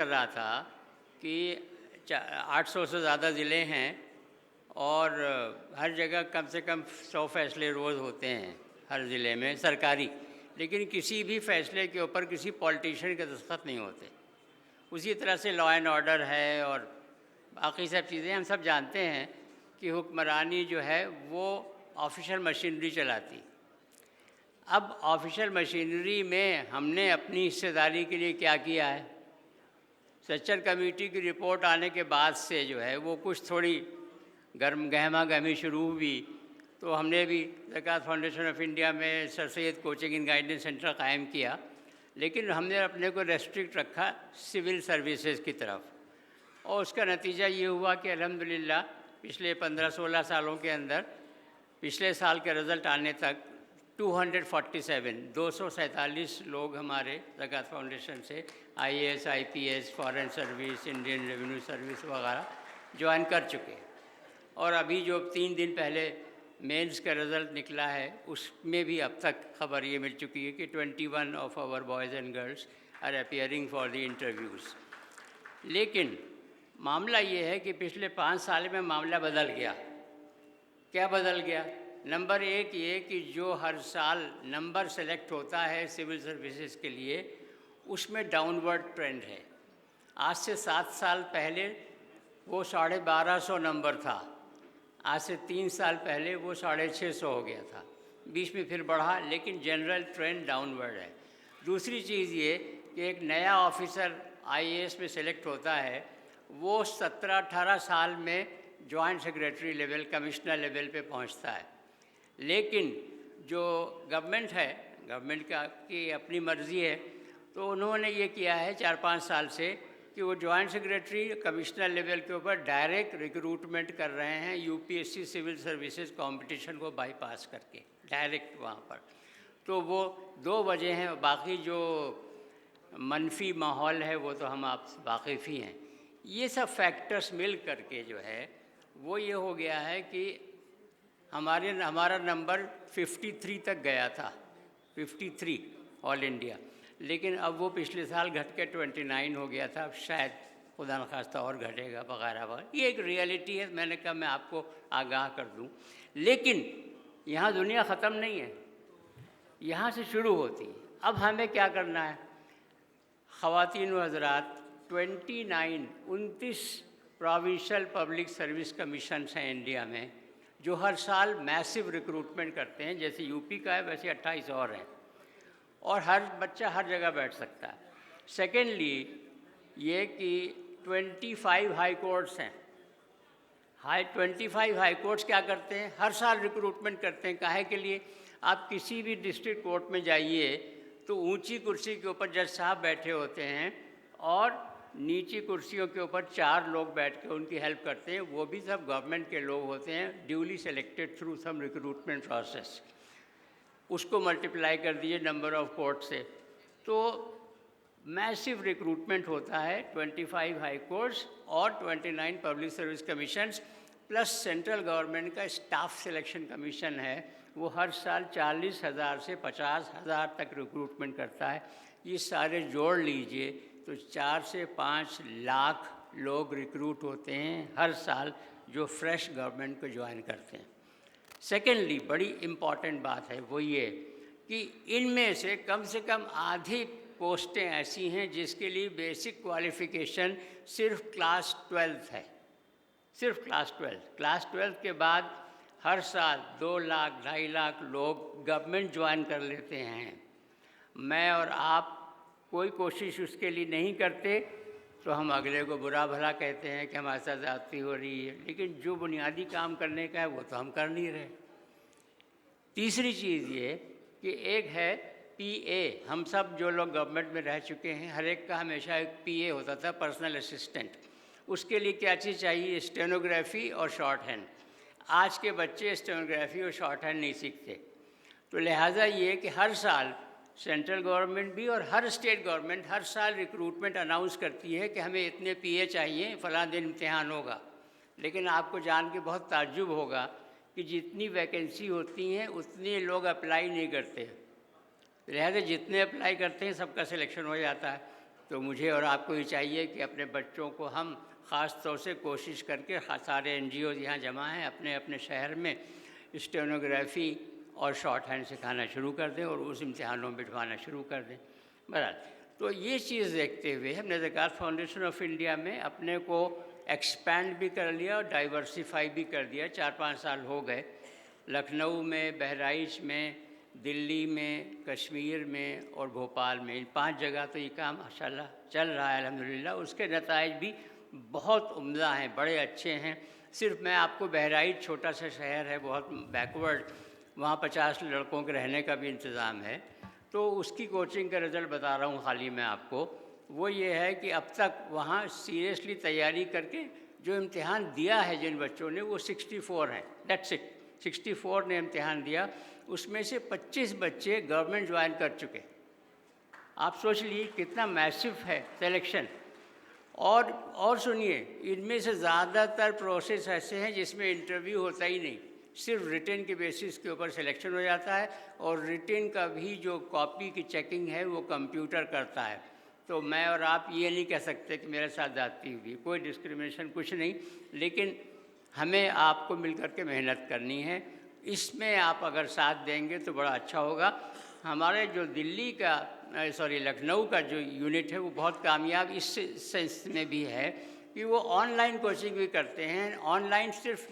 कर रहा था कि 800 से ज़्यादा ज़िले हैं और हर जगह कम से कम 100 फैसले रोज़ होते हैं हर ज़िले में सरकारी, लेकिन किसी भी फैसले के ऊपर किसी पॉलिटिशियन के दस्तखत नहीं होते। उसी तरह से लॉ एंड ऑर्डर है और बाकी सब चीज़ें हम सब जानते हैं कि हुक्मरानी जो है वो ऑफिशियल मशीनरी चलाती। अब ऑफिशियल मशीनरी में हमने अपनी हिस्सेदारी के लिए क्या किया है? सच्चर कमेटी की रिपोर्ट आने के बाद से जो है वो कुछ थोड़ी गहमा गहमी शुरू हुई, तो हमने भी ज़कात फाउंडेशन ऑफ इंडिया में sir Syed coaching and guidance centre कायम किया, लेकिन हमने अपने को रेस्ट्रिक्ट रखा सिविल सर्विसेज की तरफ। और उसका नतीजा ये हुआ कि अल्हम्दुलिल्लाह पिछले 15-16 सालों के अंदर पिछले साल के रिज़ल्ट आने तक 247 लोग हमारे ज़कात फाउंडेशन से IAS, IPS, foreign service, Indian revenue service वगैरह ज्वाइन कर चुके हैं। और अभी जो 3 दिन पहले मेंस का रिज़ल्ट निकला है उसमें भी अब तक खबर ये मिल चुकी है कि 21 of our boys and girls are appearing for the interviews. लेकिन मामला ये है कि पिछले 5 साल में मामला बदल गया। क्या बदल गया? नंबर एक ये कि जो हर साल नंबर सेलेक्ट होता है सिविल सर्विसेज के लिए उसमें डाउनवर्ड ट्रेंड है। आज से 7 साल पहले वो 1250 नंबर था, आज से 3 साल पहले वो 650 हो गया था, बीच में फिर बढ़ा, लेकिन जनरल ट्रेंड डाउनवर्ड है। दूसरी चीज़ ये कि एक नया ऑफिसर IAS में सेलेक्ट होता है, वो 17-18 साल में joint secretary level, commissioner level पे पहुंचता है। लेकिन जो गवर्नमेंट है, गवर्नमेंट की अपनी मर्ज़ी है, तो उन्होंने ये किया है 4-5 साल से कि वो जॉइंट सेक्रेटरी कमिश्नर लेवल के ऊपर डायरेक्ट रिक्रूटमेंट कर रहे हैं UPSC सिविल सर्विसेज कंपटीशन को बाईपास करके डायरेक्ट वहाँ पर। तो वो 2 वजह हैं, बाकी जो मनफी माहौल है वो तो हम आप वाकिफ़ ही हैं। ये सब फैक्टर्स मिल करके जो है वो ये हो गया है कि हमारा नंबर 53 तक गया था, 53 ऑल इंडिया, लेकिन अब वो पिछले साल घट के 29 हो गया था। अब शायद खुदा न खास्ता और घटेगा वगैरह वगैरह। ये एक रियलिटी है, मैंने कहा मैं आपको आगाह कर दूं। लेकिन यहाँ दुनिया ख़त्म नहीं है, यहाँ से शुरू होती है। अब हमें क्या करना है? ख़वातीन व हज़रात, 29 प्रोविंशियल पब्लिक सर्विस कमीशंस हैं इंडिया में जो हर साल मैसिव रिक्रूटमेंट करते हैं। जैसे यूपी का है वैसे 28 और हैं, और हर बच्चा हर जगह बैठ सकता है। सेकेंडली ये कि 25 हाई कोर्ट्स हैं। 25 हाई कोर्ट्स क्या करते हैं? हर साल रिक्रूटमेंट करते हैं। काहे के लिए? आप किसी भी डिस्ट्रिक्ट कोर्ट में जाइए तो ऊंची कुर्सी के ऊपर जज साहब बैठे होते हैं और नीची कुर्सियों के ऊपर 4 लोग बैठ के उनकी हेल्प करते हैं। वो भी सब गवर्नमेंट के लोग होते हैं, duly selected through some recruitment process. उसको मल्टीप्लाई कर दीजिए नंबर ऑफ कोर्ट से, तो मैसिव रिक्रूटमेंट होता है। 25 हाई कोर्ट्स और 29 public service commissions plus central government का स्टाफ सिलेक्शन कमीशन है, वो हर साल 40,000 से 50,000 तक रिक्रूटमेंट करता है। ये सारे जोड़ लीजिए तो 4 से 5 लाख लोग रिक्रूट होते हैं हर साल जो फ्रेश गवर्नमेंट को ज्वाइन करते हैं। सेकेंडली बड़ी इम्पॉर्टेंट बात है वो ये कि इनमें से कम आधी पोस्टें ऐसी हैं जिसके लिए बेसिक क्वालिफ़िकेशन सिर्फ क्लास 12 है, सिर्फ क्लास 12। क्लास 12 के बाद हर साल 2 लाख 2.5 लाख लोग गवर्नमेंट ज्वाइन कर लेते हैं। मैं और आप कोई कोशिश उसके लिए नहीं करते तो हम अगले को बुरा भला कहते हैं कि हमारे साथ ज़्यादती हो रही है, लेकिन जो बुनियादी काम करने का है वो तो हम कर नहीं रहे। तीसरी चीज़ ये कि एक है PA। हम सब जो लोग गवर्नमेंट में रह चुके हैं, हर एक का हमेशा एक PA होता था, पर्सनल असिस्टेंट। उसके लिए क्या चीज़ चाहिए? स्टेनोग्राफी और शॉर्ट हैंड। आज के बच्चे स्टेनोग्राफी और शॉर्ट हैंड नहीं सीखते, तो लिहाजा ये कि हर साल सेंट्रल गवर्नमेंट भी और हर स्टेट गवर्नमेंट हर साल रिक्रूटमेंट अनाउंस करती है कि हमें इतने PA चाहिए, फ़लाँ दिन इम्तिहान होगा। लेकिन आपको जान के बहुत ताज्जुब होगा कि जितनी वैकेंसी होती हैं उतने लोग अप्लाई नहीं करते, लिहाजा जितने अप्लाई करते हैं सबका सिलेक्शन हो जाता है। तो मुझे और आपको ये चाहिए कि अपने बच्चों को हम ख़ास तौर से कोशिश करके सारे NGOs यहाँ जमा हैं अपने अपने शहर में स्टेनोग्राफी और शॉर्ट हैंड सिखाना शुरू कर दें और उस इम्तिहानों में बिठवाना शुरू कर दें। बहरहाल तो ये चीज़ देखते हुए हमने ज़कात फाउंडेशन ऑफ इंडिया में अपने को एक्सपैंड भी कर लिया और डाइवर्सिफाई भी कर दिया। 4-5 साल हो गए लखनऊ में, बहराइच में, दिल्ली में, कश्मीर में और भोपाल में, इन 5 जगह तो ये काम माशाल्लाह चल रहा है अल्हम्दुलिल्लाह। उसके नताइज भी बहुत उम्दा हैं, बड़े अच्छे हैं। सिर्फ मैं आपको बहराइच छोटा सा शहर है, बहुत बैकवर्ड, वहाँ 50 लड़कों के रहने का भी इंतज़ाम है, तो उसकी कोचिंग का रिज़ल्ट बता रहा हूँ खाली मैं आपको। वो ये है कि अब तक वहाँ सीरियसली तैयारी करके जो इम्तिहान दिया है जिन बच्चों ने वो 64 हैं, दैट्स इट। 64 ने इम्तिहान दिया, उसमें से 25 बच्चे गवर्नमेंट ज्वाइन कर चुके। आप सोच लीजिए कितना मैसिव है सिलेक्शन। और सुनिए, इनमें से ज़्यादातर प्रोसेस ऐसे हैं जिसमें इंटरव्यू होता ही नहीं, सिर्फ रिटन के बेसिस के ऊपर सिलेक्शन हो जाता है और रिटन का भी जो कॉपी की चेकिंग है वो कंप्यूटर करता है। तो मैं और आप ये नहीं कह सकते कि मेरे साथ जाती हुई, कोई डिस्क्रिमिनेशन कुछ नहीं, लेकिन हमें आपको मिलकर के मेहनत करनी है। इसमें आप अगर साथ देंगे तो बड़ा अच्छा होगा। हमारे जो दिल्ली का लखनऊ का जो यूनिट है वो बहुत कामयाब इस सेंस में भी है कि वो ऑनलाइन कोचिंग भी करते हैं। ऑनलाइन सिर्फ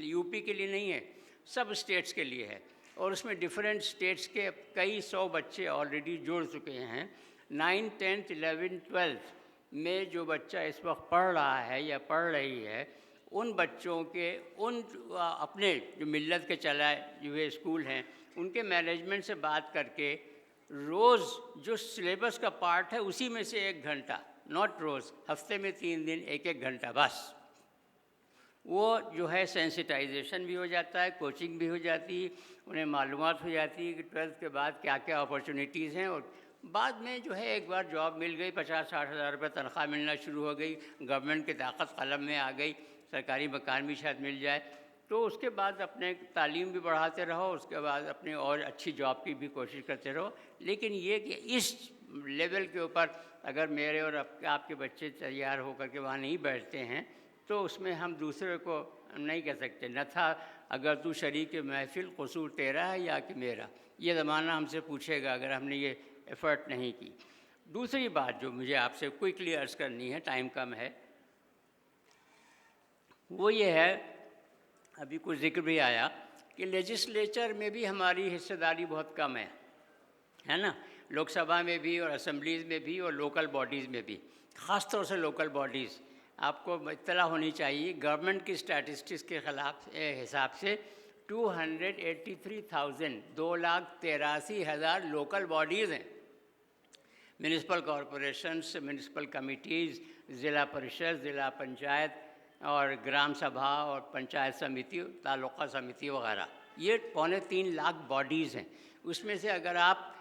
यूपी के लिए नहीं है, सब स्टेट्स के लिए है और उसमें डिफरेंट स्टेट्स के कई 100 बच्चे ऑलरेडी जुड़ चुके हैं। 9, 10, 11, 12 में जो बच्चा इस वक्त पढ़ रहा है या पढ़ रही है, उन बच्चों के अपने जो मिल्लत के चलाए हुए स्कूल हैं उनके मैनेजमेंट से बात करके रोज़ जो सिलेबस का पार्ट है उसी में से 1 घंटा, नॉट रोज़, हफ्ते में 3 दिन 1-1 घंटा बस, वो जो है सेंसिटाइजेशन भी हो जाता है, कोचिंग भी हो जाती है, उन्हें मालूमात हो जाती है कि 12th के बाद क्या क्या अपॉर्चुनिटीज़ हैं। और बाद में जो है एक बार जॉब मिल गई, 50-60 हज़ार रुपये तनख्वाह मिलना शुरू हो गई, गवर्नमेंट की ताकत कलम में आ गई, सरकारी मकान भी शायद मिल जाए, तो उसके बाद अपने तालीम भी बढ़ाते रहो, उसके बाद अपनी और अच्छी जॉब की भी कोशिश करते रहो। लेकिन ये कि इस लेवल के ऊपर अगर मेरे और आपके बच्चे तैयार होकर के वहाँ नहीं बैठते हैं तो उसमें हम दूसरे को नहीं कह सकते न था अगर तू शरीक महफिल कसूर तेरा है या कि मेरा, ये ज़माना हमसे पूछेगा अगर हमने ये एफ़र्ट नहीं की। दूसरी बात जो मुझे आपसे क्विकली अर्ज़ करनी है, टाइम कम है, वो ये है, अभी कुछ जिक्र भी आया कि लेजिस्लेचर में भी हमारी हिस्सेदारी बहुत कम है ना, लोकसभा में भी और असेंबलीज़ में भी और लोकल बॉडीज़ में भी, ख़ास तौर से लोकल बॉडीज़। आपको इत्तला होनी चाहिए गवर्नमेंट की स्टैटिस्टिक्स के हिसाब से 283,000 2,83,000 लोकल बॉडीज़ हैं। म्यूनिसिपल कॉरपोरेशंस, म्यूनिसिपल कमिटीज़, ज़िला परिषद, ज़िला पंचायत और ग्राम सभा और पंचायत समिति, तालुका समिति वगैरह, ये 2.25 लाख बॉडीज़ हैं। उसमें से अगर आप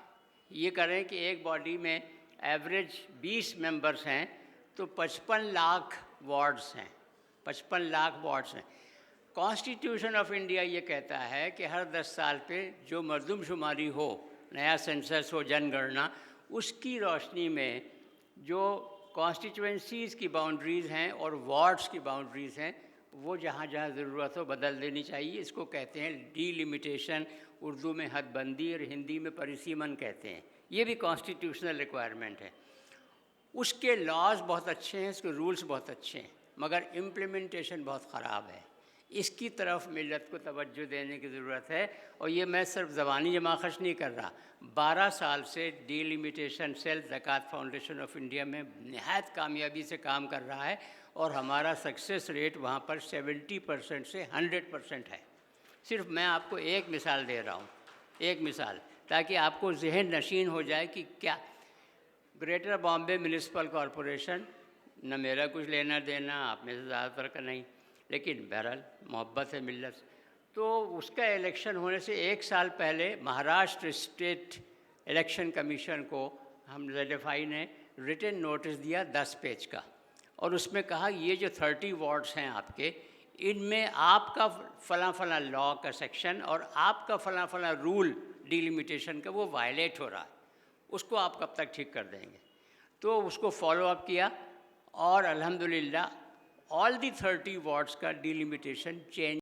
ये करें कि एक बॉडी में एवरेज 20 मेंबर्स हैं तो 55 लाख वार्ड्स हैं, 55 लाख वार्ड्स हैं। कॉन्स्टिट्यूशन ऑफ इंडिया ये कहता है कि हर 10 साल पे जो मरदमशुमारी हो, नया सेंसस हो, जनगणना, उसकी रोशनी में जो कॉन्स्टिट्यूएंसीज़ की बाउंड्रीज़ हैं और वार्ड्स की बाउंड्रीज़ हैं वो जहाँ जहाँ ज़रूरत हो बदल देनी चाहिए। इसको कहते हैं डीलिमिटेशन, उर्दू में हदबंदी और हिंदी में परिसीमन कहते हैं। ये भी कॉन्स्टिट्यूशनल रिक्वायरमेंट है। उसके लॉज बहुत अच्छे हैं, उसके रूल्स बहुत अच्छे हैं, मगर इम्प्लीमेंटेशन बहुत ख़राब है। इसकी तरफ मिल्लत को तवज्जो देने की ज़रूरत है। और ये मैं सिर्फ ज़बानी जमाखश नहीं कर रहा, 12 साल से delimitation cell Zakat Foundation of India में नहायत कामयाबी से काम कर रहा है और हमारा सक्सेस रेट वहाँ पर 70% से 100% है। सिर्फ मैं आपको एक मिसाल दे रहा हूँ, एक मिसाल, ताकि आपको जहन नशीन हो जाए कि क्या ग्रेटर बॉम्बे म्यूनिसिपल कॉरपोरेशन, न मेरा कुछ लेना देना, आप में से ज़्यादातर का नहीं, लेकिन बहरहाल मोहब्बत है मिल्लत, तो उसका इलेक्शन होने से 1 साल पहले महाराष्ट्र स्टेट इलेक्शन कमीशन को हम ZFI ने रिटन नोटिस दिया 10 पेज का, और उसमें कहा ये जो 30 वार्ड्स हैं आपके, इनमें आपका फ़लाँ फ़लाँ लॉ का सेक्शन और आपका फ़लाँ फ़लाँ रूल डीलिमिटेशन का वो वायलेट हो रहा है, उसको आप कब तक ठीक कर देंगे। तो उसको फॉलो अप किया और अल्हम्दुलिल्लाह ऑल दी 30 वार्ड्स का डिलिमिटेशन चेंज